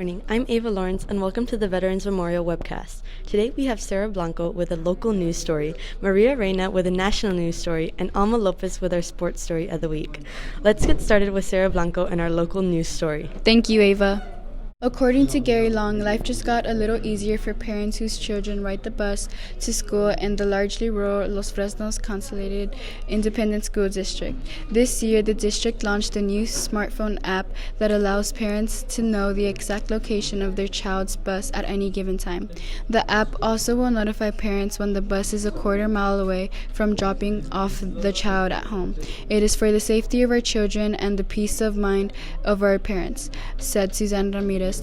Morning. I'm Ava Lawrence, and welcome to the Veterans Memorial webcast. Today we have Sarah Blanco with a local news story, Maria Reina with a national news story, and Alma Lopez with our sports story of the week. Let's get started with Sarah Blanco and our local news story. Thank you, Ava. According to Gary Long, life just got a little easier for parents whose children ride the bus to school in the largely rural Los Fresnos Consolidated Independent School District. This year, the district launched a new smartphone app that allows parents to know the exact location of their child's bus at any given time. The app also will notify parents when the bus is a quarter mile away from dropping off the child at home. It is for the safety of our children and the peace of mind of our parents, said Suzanne Ramirez.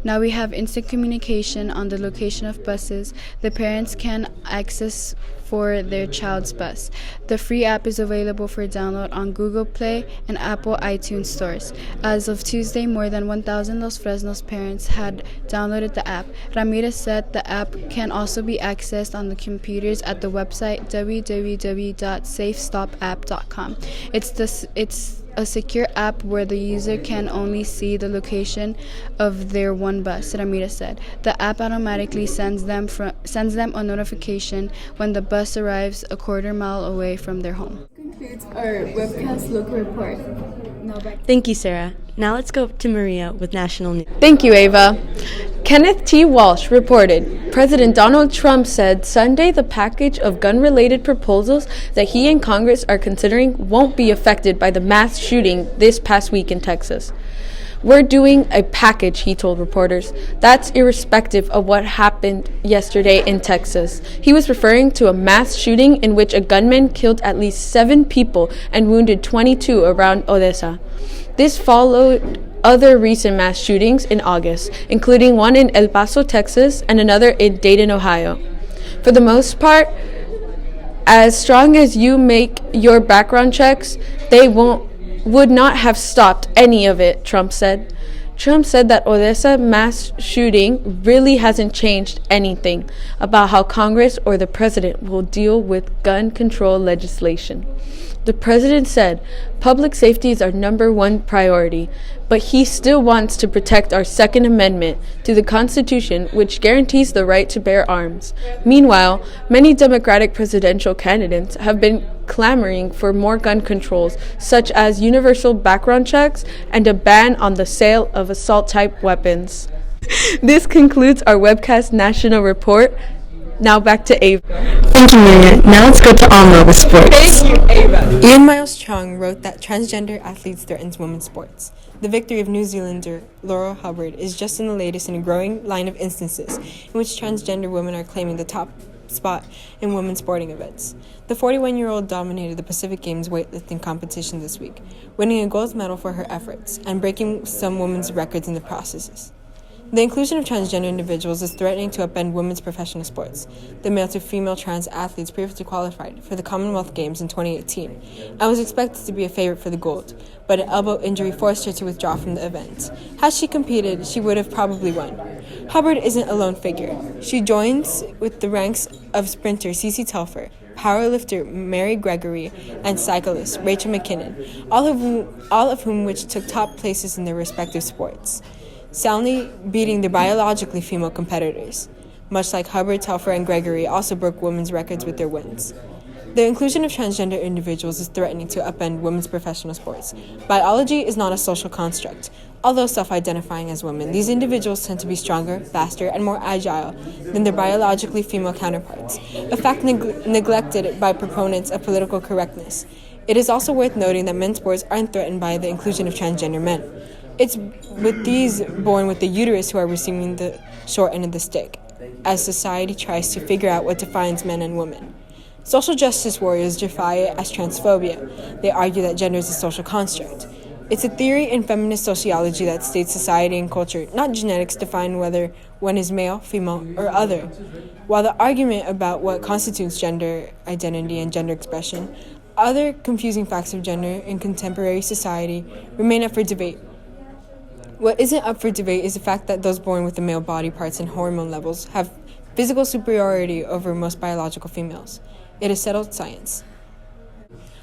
Now we have instant communication on the location of buses the parents can access for their child's bus. The free app is available for download on Google Play and Apple iTunes stores. As of Tuesday, more than 1,000 Los Fresnos parents had downloaded the app. Ramirez said the app can also be accessed on the computers at the website www.safestopapp.com. It's a secure app where the user can only see the location of their one bus, Ramirez said. The app automatically sends them a notification when the bus arrives a quarter mile away from their home. Concludes our webcast local report. Thank you, Sarah. Now let's go to Maria with national news. Thank you, Ava. Kenneth T. Walsh reported, President Donald Trump said Sunday the package of gun-related proposals that he and Congress are considering won't be affected by the mass shooting this past week in Texas. We're doing a package, he told reporters. That's irrespective of what happened yesterday in Texas. He was referring to a mass shooting in which a gunman killed at least 7 people and wounded 22 around Odessa. This followed other recent mass shootings in August, including one in El Paso, Texas, and another in Dayton, Ohio. For the most part, as strong as you make your background checks, they would not have stopped any of it, Trump said. Trump said that Odessa mass shooting really hasn't changed anything about how Congress or the president will deal with gun control legislation. The president said public safety is our number one priority, but he still wants to protect our Second Amendment to the Constitution, which guarantees the right to bear arms. Meanwhile, many Democratic presidential candidates have been clamoring for more gun controls, such as universal background checks and a ban on the sale of assault-type weapons. This concludes our webcast national report. Now back to Ava. Thank you, Maria. Now let's go to Alma with sports. Thank you, Ava. Ian Miles Chung wrote that transgender athletes threatens women's sports. The victory of New Zealander Laurel Hubbard is just in the latest in a growing line of instances in which transgender women are claiming the top spot in women's sporting events. The 41-year-old dominated the Pacific Games weightlifting competition this week, winning a gold medal for her efforts and breaking some women's records in the processes. The inclusion of transgender individuals is threatening to upend women's professional sports. The male-to-female trans athletes previously qualified for the Commonwealth Games in 2018 and was expected to be a favorite for the gold, but an elbow injury forced her to withdraw from the event. Had she competed, she would have probably won. Hubbard isn't a lone figure. She joins with the ranks of sprinter Cece Telfer, powerlifter Mary Gregory, and cyclist Rachel McKinnon, all of whom which took top places in their respective sports, soundly beating their biologically female competitors. Much like Hubbard, Telfer, and Gregory also broke women's records with their wins. The inclusion of transgender individuals is threatening to upend women's professional sports. Biology is not a social construct. Although self-identifying as women, these individuals tend to be stronger, faster, and more agile than their biologically female counterparts, a fact neglected by proponents of political correctness. It is also worth noting that men's sports aren't threatened by the inclusion of transgender men. It's with these born with the uterus who are receiving the short end of the stick, as society tries to figure out what defines men and women. Social justice warriors defy it as transphobia. They argue that gender is a social construct. It's a theory in feminist sociology that states society and culture, not genetics, define whether one is male, female, or other. While the argument about what constitutes gender identity and gender expression, other confusing facts of gender in contemporary society remain up for debate. What isn't up for debate is the fact that those born with the male body parts and hormone levels have physical superiority over most biological females. It is settled science.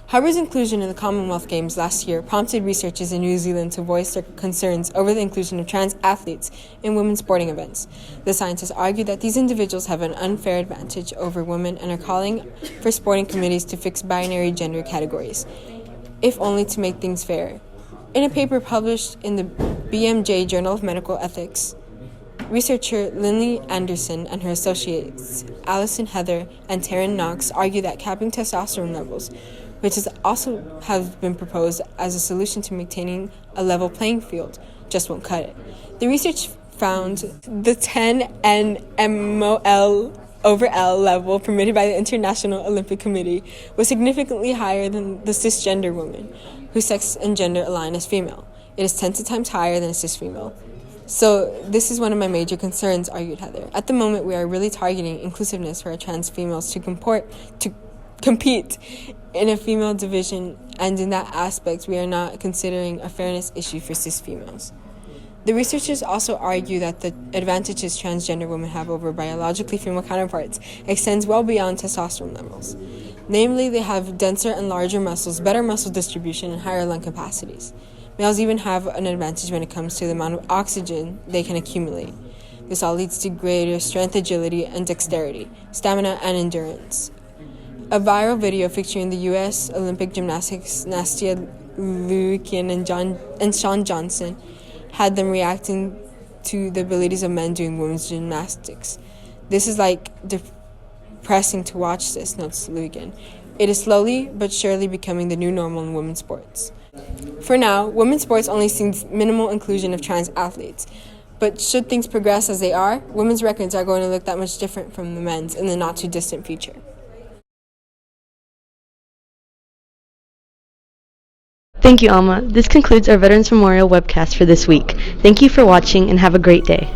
Harbour's inclusion in the Commonwealth Games last year prompted researchers in New Zealand to voice their concerns over the inclusion of trans athletes in women's sporting events. The scientists argued that these individuals have an unfair advantage over women and are calling for sporting committees to fix binary gender categories, if only to make things fair. In a paper published in the BMJ Journal of Medical Ethics, researcher Lindley Anderson and her associates Alison Heather and Taryn Knox argue that capping testosterone levels, which has also have been proposed as a solution to maintaining a level playing field, just won't cut it. The research found the 10 nmol over L level permitted by the International Olympic Committee was significantly higher than the cisgender woman, whose sex and gender align as female. It is 10 times higher than a cis female. So this is one of my major concerns, argued Heather. At the moment, we are really targeting inclusiveness for our trans females to compete in a female division, and in that aspect, we are not considering a fairness issue for cis females. The researchers also argue that the advantages transgender women have over biologically female counterparts extends well beyond testosterone levels. Namely, they have denser and larger muscles, better muscle distribution, and higher lung capacities. Males even have an advantage when it comes to the amount of oxygen they can accumulate. This all leads to greater strength, agility, and dexterity, stamina, and endurance. A viral video featuring the U.S. Olympic gymnastics Nastia Liukin and Shawn Johnson had them reacting to the abilities of men doing women's gymnastics. This is like depressing to watch this, notes Liukin. It is slowly but surely becoming the new normal in women's sports. For now, women's sports only sees minimal inclusion of trans athletes. But should things progress as they are, women's records are going to look that much different from the men's in the not-too-distant future. Thank you, Alma. This concludes our Veterans Memorial webcast for this week. Thank you for watching and have a great day.